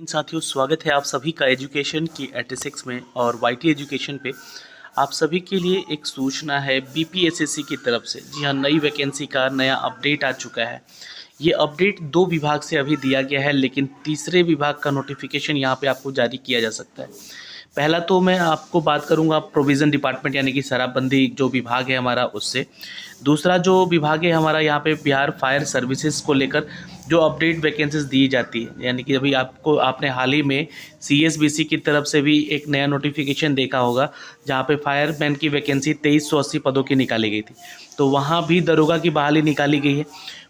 साथियों, स्वागत है आप सभी का एजुकेशन की 86 में और वाईटी एजुकेशन पे। आप सभी के लिए एक सूचना है बीपीएसएससी की तरफ से। जी हाँ, नई वैकेंसी का नया अपडेट आ चुका है। ये अपडेट 2 विभाग से अभी दिया गया है, लेकिन तीसरे विभाग का नोटिफिकेशन यहाँ पे आपको जारी किया जा सकता है। पहला तो मैं आपको बात करूँगा प्रोविज़न डिपार्टमेंट यानी कि शराबबंदी जो विभाग है हमारा उससे। दूसरा जो विभाग है हमारा यहाँ पे बिहार फायर सर्विसेज को लेकर जो अपडेट वैकेंसीज दी जाती है, यानी कि अभी आपने हाल ही में सीएसबीसी की तरफ से भी एक नया नोटिफिकेशन देखा होगा, जहाँ पे फायरमैन की वैकेंसी 2380 पदों की निकाली गई थी। तो वहाँ भी दरोगा की बहाली निकाली गई है।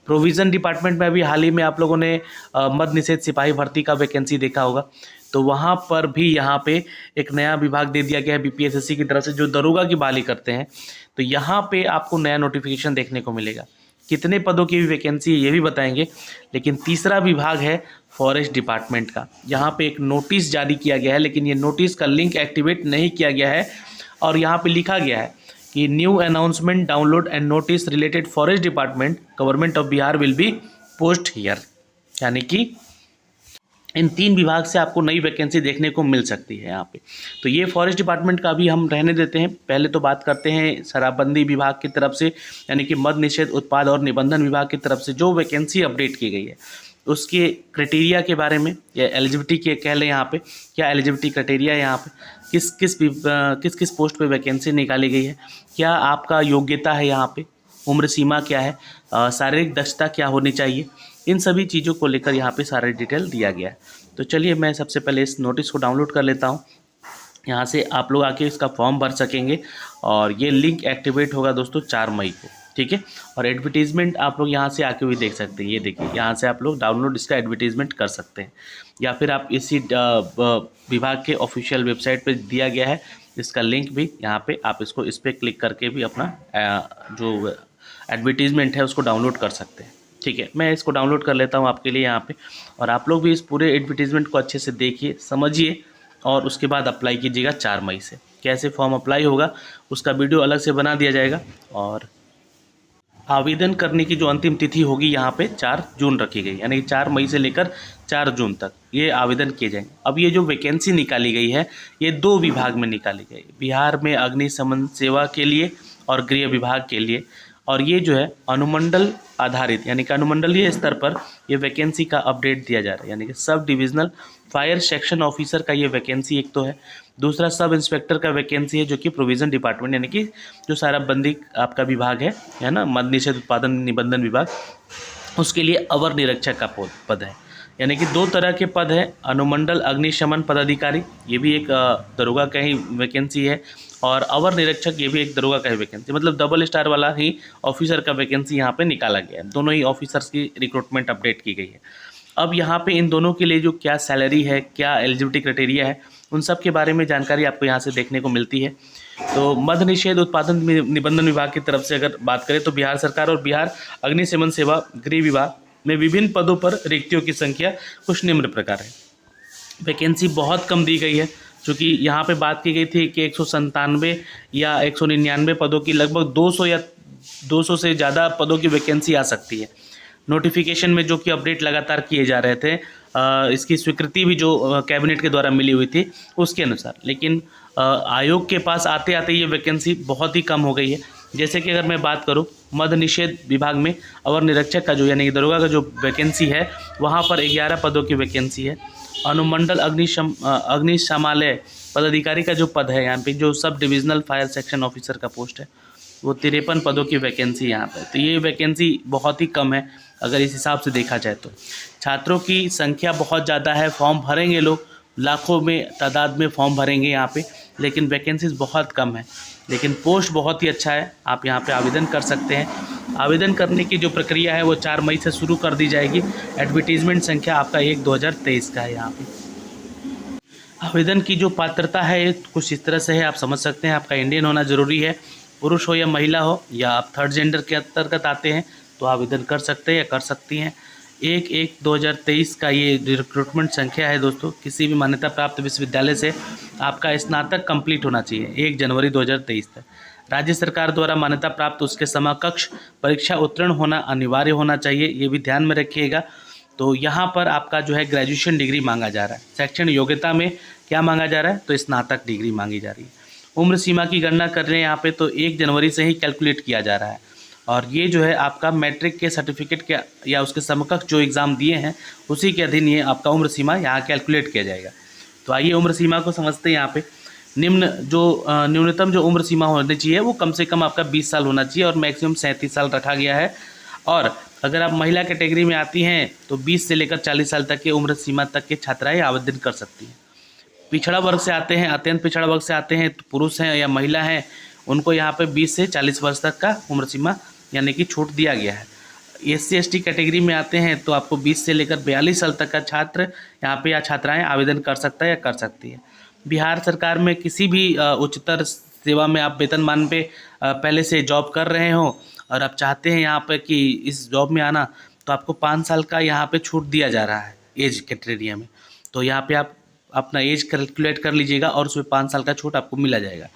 प्रोविज़न डिपार्टमेंट में अभी हाल ही में आप लोगों ने मद्य निषेध सिपाही भर्ती का वैकेंसी देखा होगा, तो वहाँ पर भी यहाँ पे एक नया विभाग दे दिया गया है बीपीएसएससी की तरफ से जो दरोगा की बहाली करते हैं। तो यहाँ पे आपको नया नोटिफिकेशन देखने को मिलेगा। कितने पदों की भी वैकेंसी है ये भी बताएंगे। लेकिन तीसरा विभाग है फॉरेस्ट डिपार्टमेंट का। यहाँ पे एक नोटिस जारी किया गया है, लेकिन ये नोटिस का लिंक एक्टिवेट नहीं किया गया है और यहाँ पे लिखा गया है कि new announcement download and notice related forest department government of Bihar will be post here. यानी कि इन 3 विभाग से आपको नई वैकेंसी देखने को मिल सकती है यहाँ पे। तो ये फॉरेस्ट डिपार्टमेंट का भी हम रहने देते हैं। पहले तो बात करते हैं शराबबंदी विभाग की तरफ से, यानी कि मद्य निषेध उत्पाद और निबंधन विभाग की तरफ से जो वैकेंसी अपडेट की गई है उसके क्राइटेरिया के बारे में, या एलिजिबिलिटी के कह लें यहाँ पे, क्या एलिजिबिलिटी क्राइटेरिया है यहाँ पे, किस किस पोस्ट पे वैकेंसी निकाली गई है, क्या आपका योग्यता है यहाँ पे, उम्र सीमा क्या है, शारीरिक दक्षता क्या होनी चाहिए, इन सभी चीज़ों को लेकर यहाँ पे सारा डिटेल दिया गया है। तो चलिए मैं सबसे पहले इस नोटिस को डाउनलोड कर लेता हूँ। यहाँ से आप लोग आके इसका फॉर्म भर सकेंगे और ये लिंक एक्टिवेट होगा दोस्तों 4 मई को, ठीक है। और एडवर्टीज़मेंट आप लोग यहाँ से आके भी देख सकते हैं। ये देखिए, यहाँ से आप लोग डाउनलोड इसका एडवर्टीज़मेंट कर सकते हैं, या फिर आप इसी विभाग के ऑफिशियल वेबसाइट पर दिया गया है इसका लिंक भी, यहाँ पे आप इस पर क्लिक करके भी अपना जो एडवर्टीज़मेंट है उसको डाउनलोड कर सकते हैं, ठीक है। मैं इसको डाउनलोड कर लेता हूँ आपके लिए यहाँ पे, और आप लोग भी इस पूरे एडवर्टीज़मेंट को अच्छे से देखिए, समझिए और उसके बाद अप्लाई कीजिएगा 4 मई से। कैसे फॉर्म अप्लाई होगा उसका वीडियो अलग से बना दिया जाएगा। और आवेदन करने की जो अंतिम तिथि होगी यहाँ पे 4 जून रखी गई, यानी कि 4 मई से लेकर 4 जून तक ये आवेदन किए जाएंगे। अब ये जो वैकेंसी निकाली गई है ये 2 विभाग में निकाली गई, बिहार में अग्निशमन सेवा के लिए और गृह विभाग के लिए। और ये जो है अनुमंडल आधारित, यानी कि अनुमंडलीय स्तर पर ये वैकेंसी का अपडेट दिया जा रहा है, यानी कि sub divisional fire section officer का ये वैकेंसी एक तो है। दूसरा सब इंस्पेक्टर का वैकेंसी है, जो कि प्रोविज़न डिपार्टमेंट यानी कि जो शराबबंदी आपका विभाग है ना, मद्य निषेध उत्पादन निबंधन विभाग, उसके लिए अवर निरीक्षक का पद है। यानी कि 2 तरह के पद हैं, अनुमंडल अग्निशमन पदाधिकारी ये भी एक दरोगा का ही वैकेंसी है, और अवर निरीक्षक ये भी एक दरोगा का ही वैकेंसी, मतलब डबल स्टार वाला ही ऑफिसर का वैकेंसी यहाँ पे निकाला गया है। दोनों ही ऑफिसर्स की रिक्रूटमेंट अपडेट की गई है। अब यहाँ पे इन दोनों के लिए जो क्या सैलरी है, क्या एलिजिबिलिटी क्राइटेरिया है, उन सब के बारे में जानकारी आपको यहाँ से देखने को मिलती है। तो मद्य निषेध उत्पादन निबंधन विभाग की तरफ से अगर बात करें तो बिहार सरकार और बिहार अग्निशमन सेवा गृह विभाग में विभिन्न पदों पर रिक्तियों की संख्या कुछ निम्न प्रकार है। वैकेंसी बहुत कम दी गई है, चूँकि यहाँ पे बात की गई थी कि 197 या 199 पदों की लगभग 200 या 200 से ज़्यादा पदों की वैकेंसी आ सकती है। नोटिफिकेशन में जो कि अपडेट लगातार किए जा रहे थे, इसकी स्वीकृति भी जो कैबिनेट के द्वारा मिली हुई थी उसके अनुसार, लेकिन आयोग के पास आते आते ये वैकेंसी बहुत ही कम हो गई है। जैसे कि अगर मैं बात करूं मद्य निषेध विभाग में अवर निरीक्षक का जो यानी कि दरोगा का जो वैकेंसी है वहाँ पर 11 पदों की वैकेंसी है। अनुमंडल अग्निशमालय पदाधिकारी का जो पद है यहाँ पे, जो sub divisional fire section officer का पोस्ट है, वो 53 पदों की वैकेंसी यहाँ पर। तो ये वैकेंसी बहुत ही कम है अगर इस हिसाब से देखा जाए तो। छात्रों की संख्या बहुत ज़्यादा है, फॉर्म भरेंगे लोग, लाखों में तादाद में फॉर्म भरेंगे यहाँ पे, लेकिन वैकेंसीज बहुत कम है। लेकिन पोस्ट बहुत ही अच्छा है, आप यहाँ पे आवेदन कर सकते हैं। आवेदन करने की जो प्रक्रिया है वो 4 मई से शुरू कर दी जाएगी। एडवर्टीज़मेंट संख्या आपका 1/2023 का है। यहाँ पे आवेदन की जो पात्रता है कुछ इस तरह से है, आप समझ सकते हैं। आपका इंडियन होना ज़रूरी है, पुरुष हो या महिला हो, या आप थर्ड जेंडर के अंतर्गत आते हैं तो आवेदन कर सकते हैं या कर सकती हैं। 1/1/2023 का ये रिक्रूटमेंट संख्या है दोस्तों। किसी भी मान्यता प्राप्त विश्वविद्यालय से आपका स्नातक कंप्लीट होना चाहिए 1 जनवरी 2023 तक। राज्य सरकार द्वारा मान्यता प्राप्त उसके समकक्ष परीक्षा उत्तीर्ण होना अनिवार्य होना चाहिए, ये भी ध्यान में रखिएगा। तो यहाँ पर आपका जो है ग्रेजुएशन डिग्री मांगा जा रहा है। शैक्षणिक योग्यता में क्या मांगा जा रहा है, तो स्नातक डिग्री मांगी जा रही है। उम्र सीमा की गणना कर रहे हैं यहाँ पे, तो 1 जनवरी से ही कैलकुलेट किया जा रहा है। और ये जो है आपका मैट्रिक के सर्टिफिकेट के या उसके समकक्ष जो एग्ज़ाम दिए हैं उसी के अधीन ये आपका उम्र सीमा यहाँ कैलकुलेट किया जाएगा। तो आइए उम्र सीमा को समझते हैं। यहाँ पे न्यूनतम जो उम्र सीमा होनी चाहिए वो कम से कम आपका 20 साल होना चाहिए और मैक्सिमम 37 साल रखा गया है। और अगर आप महिला कैटेगरी में आती हैं तो 20 से लेकर 40 साल तक की उम्र सीमा तक के छात्राएँ आवेदन कर सकती हैं। पिछड़ा वर्ग से आते हैं, अत्यंत पिछड़ा वर्ग से आते हैं, तो पुरुष हैं या महिला हैं, उनको यहाँ पे 20 से 40 वर्ष तक का उम्र सीमा यानी कि छूट दिया गया है। SC ST कैटेगरी में आते हैं तो आपको 20 से लेकर 42 साल तक का छात्र यहाँ पे या छात्राएं आवेदन कर सकता है या कर सकती है। बिहार सरकार में किसी भी उच्चतर सेवा में आप वेतनमान पे पहले से जॉब कर रहे हो और आप चाहते हैं यहाँ पर कि इस जॉब में आना, तो आपको 5 साल का यहाँ पे छूट दिया जा रहा है एज क्राइटेरिया में। तो यहाँ पे आप अपना एज कैलकुलेट कर लीजिएगा और उसमें 5 साल का छूट आपको मिला जाएगा।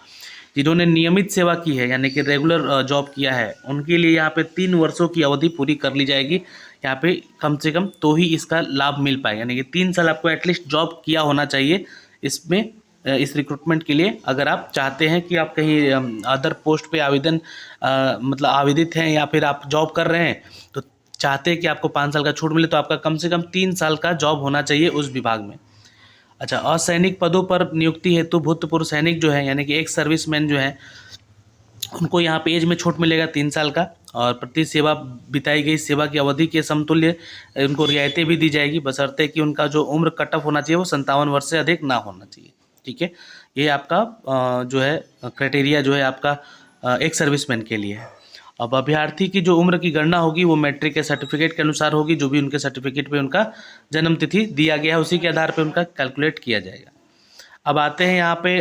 जिन्होंने नियमित सेवा की है यानी कि रेगुलर जॉब किया है उनके लिए यहाँ पे 3 वर्षों की अवधि पूरी कर ली जाएगी यहाँ पे कम से कम, तो ही इसका लाभ मिल पाएगा। यानी कि 3 साल आपको एटलीस्ट जॉब किया होना चाहिए इसमें, इस रिक्रूटमेंट के लिए। अगर आप चाहते हैं कि आप कहीं अदर पोस्ट पे मतलब आवेदित हैं या फिर आप जॉब कर रहे हैं तो चाहते हैं कि आपको 5 साल का छूट मिले, तो आपका कम से कम 3 साल का जॉब होना चाहिए उस विभाग में। अच्छा, असैनिक पदों पर नियुक्ति हेतु भूतपूर्व सैनिक जो है यानी कि एक सर्विसमैन जो है उनको यहाँ पे एज में छूट मिलेगा 3 साल का, और प्रति सेवा बिताई गई सेवा की अवधि के समतुल्य उनको रियायतें भी दी जाएगी, बशर्ते कि उनका जो उम्र कट ऑफ होना चाहिए वो 57 वर्ष से अधिक ना होना चाहिए। ठीक है, ये आपका जो है क्राइटेरिया जो है आपका एक सर्विसमैन के लिए है। अब अभ्यर्थी की जो उम्र की गणना होगी वो मैट्रिक के सर्टिफिकेट के अनुसार होगी, जो भी उनके सर्टिफिकेट पे उनका जन्म तिथि दिया गया है उसी के आधार पे उनका कैलकुलेट किया जाएगा। अब आते हैं यहाँ पे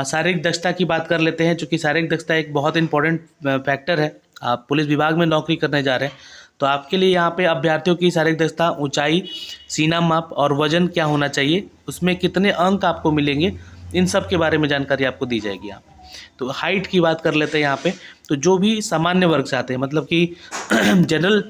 शारीरिक दक्षता की बात कर लेते हैं, चूँकि शारीरिक दक्षता एक बहुत इंपॉर्टेंट फैक्टर है। आप पुलिस विभाग में नौकरी करने जा रहे हैं तो आपके लिए यहाँ पे अभ्यर्थियों की शारीरिक दक्षता, ऊंचाई, सीना माप और वजन क्या होना चाहिए, उसमें कितने अंक आपको मिलेंगे, इन सब के बारे में जानकारी आपको दी जाएगी यहाँ पे। तो हाइट की बात कर लेते हैं यहाँ पे, तो जो भी सामान्य वर्ग से आते हैं मतलब कि जनरल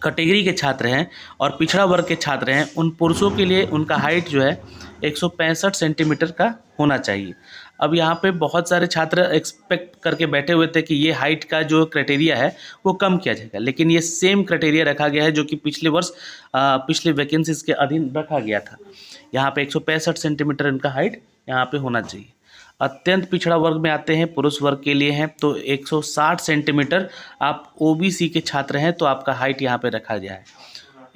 कैटेगरी के छात्र हैं और पिछड़ा वर्ग के छात्र हैं, उन पुरुषों के लिए उनका हाइट जो है 165 सेंटीमीटर का होना चाहिए। अब यहाँ पे बहुत सारे छात्र एक्सपेक्ट करके बैठे हुए थे कि ये हाइट का जो क्राइटेरिया है वो कम किया जाएगा, लेकिन ये सेम क्राइटेरिया रखा गया है जो कि पिछले वर्ष पिछले वैकेंसीज के अधीन रखा गया था। यहाँ पे 165 सेंटीमीटर इनका हाइट यहाँ पे होना चाहिए। अत्यंत पिछड़ा वर्ग में आते हैं, पुरुष वर्ग के लिए हैं तो 160 सेंटीमीटर, आप OBC के छात्र हैं तो आपका हाइट यहाँ पे रखा गया है।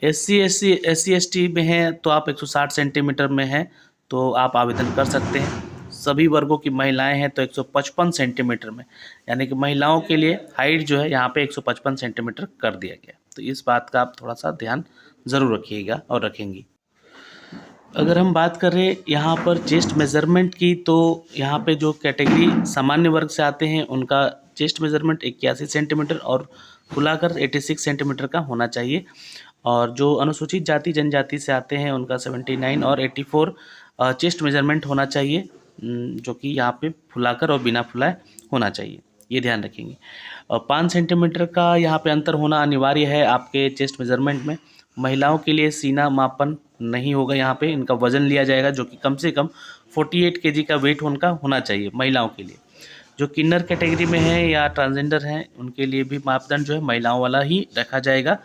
SC ST में हैं तो आप 160 सेंटीमीटर में हैं तो आप आवेदन कर सकते हैं। सभी वर्गों की महिलाएं हैं तो 155 सेंटीमीटर में, यानी कि महिलाओं के लिए हाइट जो है यहाँ पे 155 सेंटीमीटर कर दिया गया। तो इस बात का आप थोड़ा सा ध्यान ज़रूर रखिएगा और रखेंगी। अगर हम बात करें यहाँ पर चेस्ट मेज़रमेंट की, तो यहाँ पे जो कैटेगरी सामान्य वर्ग से आते हैं उनका चेस्ट मेज़रमेंट 81 सेंटीमीटर और फुलाकर 86 सेंटीमीटर का होना चाहिए, और जो अनुसूचित जाति जनजाति से आते हैं उनका 79 और 84 चेस्ट मेज़रमेंट होना चाहिए, जो कि यहाँ पे फुलाकर और बिना फुलाए होना चाहिए, ये ध्यान रखेंगे। और 5 सेंटीमीटर का यहाँ पे अंतर होना अनिवार्य है आपके चेस्ट मेज़रमेंट में। महिलाओं के लिए सीना मापन नहीं होगा, यहाँ पे इनका वज़न लिया जाएगा जो कि कम से कम 48 kg का वेट उनका होना चाहिए महिलाओं के लिए। जो किन्नर कैटेगरी में है या ट्रांसजेंडर हैं उनके लिए भी मापदंड जो है महिलाओं वाला ही रखा जाएगा,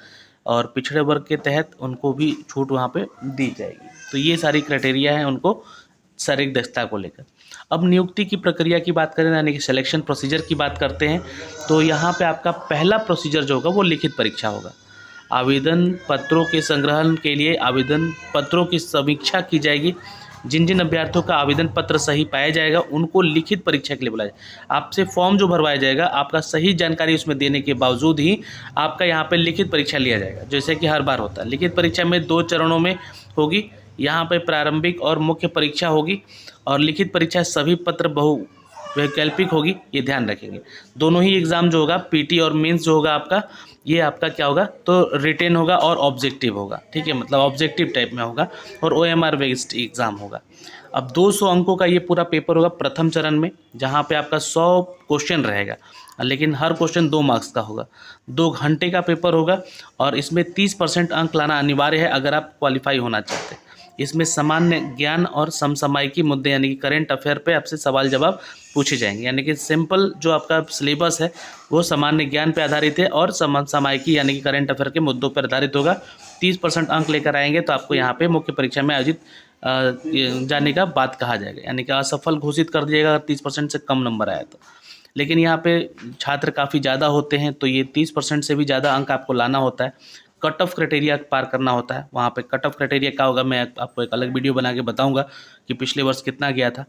और पिछड़े वर्ग के तहत उनको भी छूट वहाँ पे दी जाएगी। तो ये सारी क्राइटेरिया है उनको शारीरिक दक्षता को लेकर। अब नियुक्ति की प्रक्रिया की बात करें यानी कि सिलेक्शन प्रोसीजर की बात करते हैं, तो यहाँ पे आपका पहला प्रोसीजर जो होगा वो लिखित परीक्षा होगा। आवेदन पत्रों के संग्रहण के लिए आवेदन पत्रों की समीक्षा की जाएगी। जिन जिन अभ्यर्थियों का आवेदन पत्र सही पाया जाएगा उनको लिखित परीक्षा के लिए बुलाया जाएगा। आपसे फॉर्म जो भरवाया जाएगा आपका सही जानकारी उसमें देने के बावजूद ही आपका यहाँ पे लिखित परीक्षा लिया जाएगा, जैसे कि हर बार होता है। लिखित परीक्षा में 2 चरणों में होगी, यहाँ पे प्रारंभिक और मुख्य परीक्षा होगी, और लिखित परीक्षा सभी पत्र वैकल्पिक होगी, ये ध्यान रखेंगे। दोनों ही एग्ज़ाम जो होगा पीटी और मेंस जो होगा आपका, ये आपका क्या होगा तो रिटेन होगा और ऑब्जेक्टिव होगा, ठीक है, मतलब ऑब्जेक्टिव टाइप में होगा और ओएमआर बेस्ड एग्ज़ाम होगा। अब 200 अंकों का ये पूरा पेपर होगा प्रथम चरण में, जहाँ पे आपका 100 क्वेश्चन रहेगा, लेकिन हर क्वेश्चन 2 मार्क्स का होगा। 2 घंटे का पेपर होगा और इसमें 30% अंक लाना अनिवार्य है अगर आप क्वालिफाई होना चाहते हैं। इसमें सामान्य ज्ञान और समसामयिकी मुद्दे यानी कि करंट अफेयर पे आपसे सवाल जवाब पूछे जाएंगे, यानी कि सिंपल जो आपका सिलेबस है वो सामान्य ज्ञान पे आधारित है और समसामयिकी यानी कि करंट अफेयर के मुद्दों पर आधारित होगा। 30% अंक लेकर आएंगे तो आपको यहाँ पे मुख्य परीक्षा में आयोजित जाने का बात कहा जाएगा, यानी कि असफल घोषित कर दिएगा अगर 30% से कम नंबर आया तो। लेकिन यहाँ पे छात्र काफ़ी ज़्यादा होते हैं तो ये 30% से भी ज़्यादा अंक आपको लाना होता है, कट ऑफ क्राइटेरिया पार करना होता है। वहाँ पे कट ऑफ क्राइटेरिया क्या होगा मैं आपको एक अलग वीडियो बना के बताऊँगा कि पिछले वर्ष कितना गया था।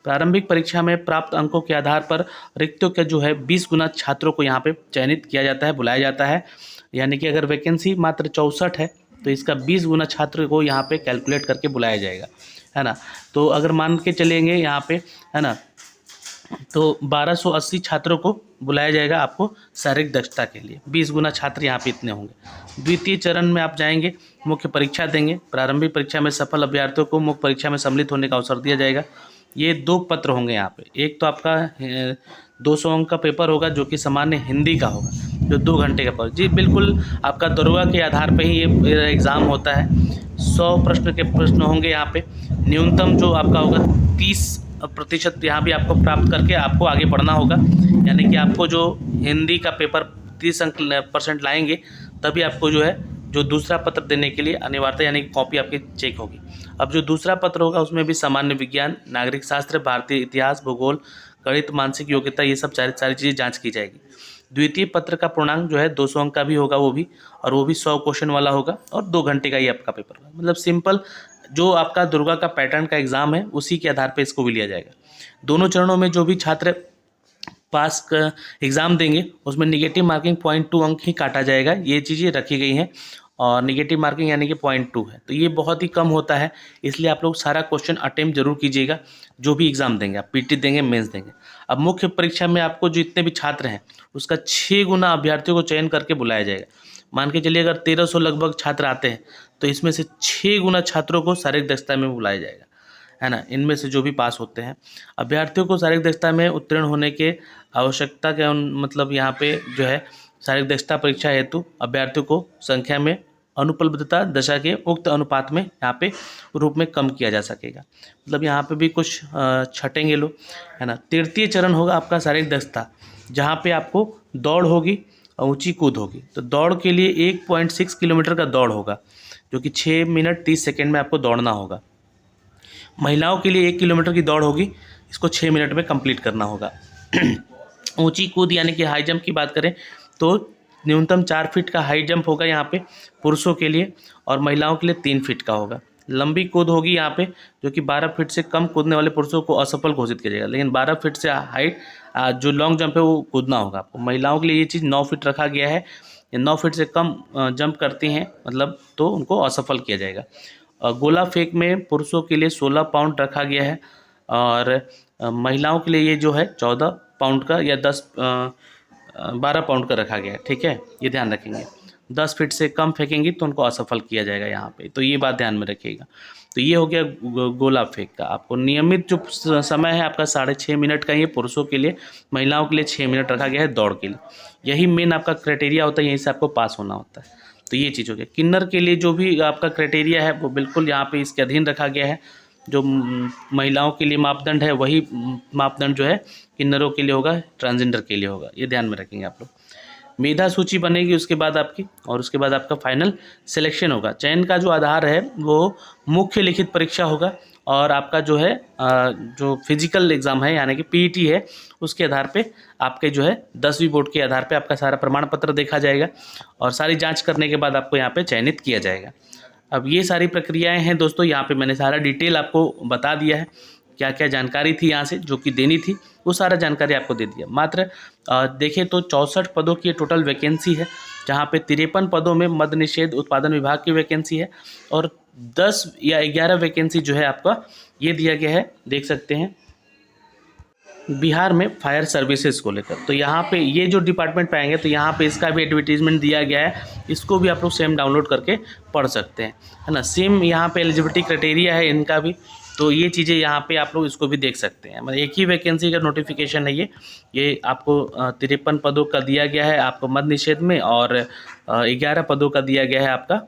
प्रारंभिक परीक्षा में प्राप्त अंकों के आधार पर रिक्तों के जो है 20 गुना छात्रों को यहाँ पे चयनित किया जाता है, बुलाया जाता है, यानी कि अगर वैकेंसी मात्र 64 है तो इसका 20 गुना छात्र को यहाँ पे कैलकुलेट करके बुलाया जाएगा, है ना। तो अगर मान के चलेंगे यहाँ पे, है ना, तो 1280 छात्रों को बुलाया जाएगा आपको शारीरिक दक्षता के लिए। 20 गुना छात्र यहाँ पे इतने होंगे। द्वितीय चरण में आप जाएंगे, मुख्य परीक्षा देंगे। प्रारंभिक परीक्षा में सफल अभ्यर्थियों को मुख्य परीक्षा में सम्मिलित होने का अवसर दिया जाएगा। ये 2 पत्र होंगे यहाँ पे, एक तो आपका 200 अंक का पेपर होगा जो कि सामान्य हिंदी का होगा, जो 2 घंटे का पेपर। जी बिल्कुल, आपका दरोगा के आधार पर ही ये एग्ज़ाम होता है। 100 प्रश्न होंगे यहाँ पे। न्यूनतम जो आपका होगा 30% यहाँ भी आपको प्राप्त करके आपको आगे बढ़ना होगा, यानी कि आपको जो हिंदी का पेपर 30% लाएंगे तभी आपको जो है जो दूसरा पत्र देने के लिए अनिवार्यता यानी कि कॉपी आपकी चेक होगी। अब जो दूसरा पत्र होगा उसमें भी सामान्य विज्ञान, नागरिक शास्त्र, भारतीय इतिहास, भूगोल, गणित, मानसिक योग्यता, ये सब सारी चीज़ें जाँच की जाएगी। द्वितीय पत्र का पूर्णांक जो है 200 अंक का भी होगा वो भी, और वो भी 100 क्वेश्चन वाला होगा और 2 घंटे का ही आपका पेपर होगा। मतलब सिंपल जो आपका दुर्गा का पैटर्न का एग्ज़ाम है उसी के आधार पे इसको भी लिया जाएगा। दोनों चरणों में जो भी छात्र पास का एग्ज़ाम देंगे उसमें निगेटिव मार्किंग 0.2 अंक ही काटा जाएगा, ये चीज़ें रखी गई हैं। और निगेटिव मार्किंग यानी कि 0.2 है तो ये बहुत ही कम होता है, इसलिए आप लोग सारा क्वेश्चन अटेम्प्ट जरूर कीजिएगा जो भी एग्ज़ाम देंगे, आप पीटी देंगे, मेंस देंगे। अब मुख्य परीक्षा में आपको जो इतने भी छात्र हैं उसका 6 गुना अभ्यर्थियों को चयन करके बुलाया जाएगा। मान के चलिए अगर 1300 लगभग छात्र आते हैं तो इसमें से 6 गुना छात्रों को शारीरिक दक्षता में बुलाया जाएगा, है ना। इनमें से जो भी पास होते हैं अभ्यर्थियों को शारीरिक दक्षता में उत्तीर्ण होने के आवश्यकता के मतलब यहाँ पे जो है शारीरिक दक्षता परीक्षा हेतु अभ्यर्थियों को संख्या में अनुपलब्धता दशा के उक्त अनुपात में यहाँ पे रूप में कम किया जा सकेगा। मतलब यहाँ पे भी कुछ छटेंगे लोग, है ना। तृतीय चरण होगा आपका शारीरिक दक्षता, जहाँ पे आपको दौड़ होगी और ऊंची कूद होगी। तो दौड़ के लिए 1.6 किलोमीटर का दौड़ होगा जो कि 6 मिनट 30 सेकेंड में आपको दौड़ना होगा। महिलाओं के लिए 1 किलोमीटर की दौड़ होगी, इसको 6 मिनट में कंप्लीट करना होगा। ऊंची कूद यानी कि हाई जंप की बात करें तो न्यूनतम 4 फीट का हाई जंप होगा यहाँ पे पुरुषों के लिए, और महिलाओं के लिए 3 फीट का होगा। लंबी कूद होगी यहाँ पे जो कि 12 फीट से कम कूदने वाले पुरुषों को असफल घोषित किया जाएगा, लेकिन 12 फीट से हाइट जो लॉन्ग जंप है वो कूदना होगा आपको। महिलाओं के लिए ये चीज़ 9 फीट रखा गया है, 9 फीट से कम जंप करती हैं मतलब तो उनको असफल किया जाएगा। गोला फेंक में पुरुषों के लिए 16 पाउंड रखा गया है और महिलाओं के लिए ये जो है 14 पाउंड का या 12 पाउंड का रखा गया है, ठीक है, ये ध्यान रखेंगे। 10 फीट से कम फेंकेंगी तो उनको असफल किया जाएगा यहाँ पे, तो ये बात ध्यान में रखिएगा। तो ये हो गया गोला फेंक का। आपको नियमित जो समय है आपका 6.5 मिनट का, ये पुरुषों के लिए, महिलाओं के लिए 6 मिनट रखा गया है दौड़ के लिए। यही मेन आपका क्राइटेरिया होता है, यहीं से आपको पास होना होता है। तो ये चीज़ हो गया। किन्नर के लिए जो भी आपका क्राइटेरिया है वो बिल्कुल यहाँ पे इसके अधीन रखा गया है। जो महिलाओं के लिए मापदंड है वही मापदंड जो है किन्नरों के लिए होगा, ट्रांसजेंडर के लिए होगा, ये ध्यान में रखेंगे आप लोग। मेधा सूची बनेगी उसके बाद आपकी, और उसके बाद आपका फाइनल सिलेक्शन होगा। चयन का जो आधार है वो मुख्य लिखित परीक्षा होगा और आपका जो है जो फिजिकल एग्ज़ाम है यानी कि पीईटी है उसके आधार पे आपके जो है 10वीं बोर्ड के आधार पे आपका सारा प्रमाण पत्र देखा जाएगा और सारी जांच करने के बाद आपको यहाँ पे चयनित किया जाएगा। अब ये सारी प्रक्रियाएं हैं दोस्तों, यहाँ पे मैंने सारा डिटेल आपको बता दिया है, क्या क्या जानकारी थी यहाँ से जो कि देनी थी वो सारा जानकारी आपको दे दिया। मात्र देखें तो 64 पदों की टोटल वैकेंसी है, जहाँ पे 53 पदों में मद्य निषेध उत्पादन विभाग की वैकेंसी है और 10 या 11 वैकेंसी जो है आपका ये दिया गया है, देख सकते हैं बिहार में फायर सर्विसेज को लेकर, तो यहाँ पे ये जो डिपार्टमेंट पाएंगे तो यहाँ पे इसका भी एडवर्टीजमेंट दिया गया है, इसको भी आप लोग सेम डाउनलोड करके पढ़ सकते हैं, है ना। सेम यहाँ पे एलिजिबिलिटी क्राइटेरिया है इनका भी, तो ये चीज़ें यहाँ पे आप लोग इसको भी देख सकते हैं। मतलब एक ही वैकेंसी का नोटिफिकेशन है ये आपको 53 पदों का दिया गया है आपको मद्य निषेध में, और 11 पदों का दिया गया है आपका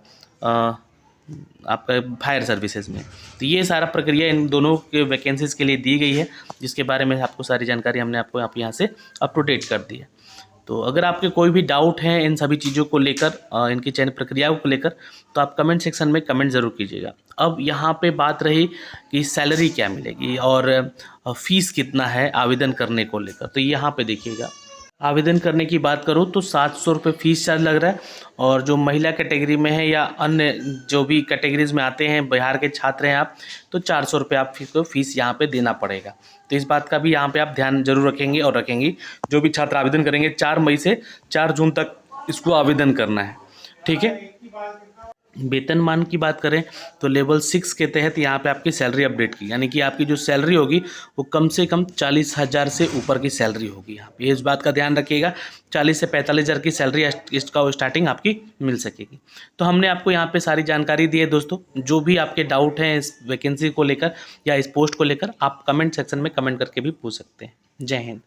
फायर सर्विसेज में। तो ये सारा प्रक्रिया इन दोनों के वैकेंसीज़ के लिए दी गई है, जिसके बारे में आपको सारी जानकारी हमने आपको यहाँ से अप टू डेट कर दी है। तो अगर आपके कोई भी डाउट है इन सभी चीज़ों को लेकर, इनकी चयन प्रक्रियाओं को लेकर, तो आप कमेंट सेक्शन में कमेंट ज़रूर कीजिएगा। अब यहाँ पे बात रही कि सैलरी क्या मिलेगी और फीस कितना है आवेदन करने को लेकर, तो यहाँ पे देखिएगा। आवेदन करने की बात करूँ तो 700 रुपये फीस चार्ज लग रहा है, और जो महिला कैटेगरी में है या अन्य जो भी कैटेगरीज में आते हैं, बिहार के छात्र हैं आप, तो 400 रुपये आप फीस यहाँ पे देना पड़ेगा। तो इस बात का भी यहाँ पे आप ध्यान जरूर रखेंगे और रखेंगी। जो भी छात्र आवेदन करेंगे 4 मई से 4 जून तक इसको आवेदन करना है, ठीक है। वेतनमान की बात करें तो लेवल 6 के तहत यहाँ पे आपकी सैलरी अपडेट की, यानी कि आपकी जो सैलरी होगी वो कम से कम 40,000 से ऊपर की सैलरी होगी। यहाँ पे इस बात का ध्यान रखिएगा, 40 से 45,000 की सैलरी इसका स्टार्टिंग आपकी मिल सकेगी। तो हमने आपको यहाँ पे सारी जानकारी दी है दोस्तों। जो भी आपके डाउट हैं इस वैकेंसी को लेकर या इस पोस्ट को लेकर, आप कमेंट सेक्शन में कमेंट करके भी पूछ सकते हैं। जय हिंद।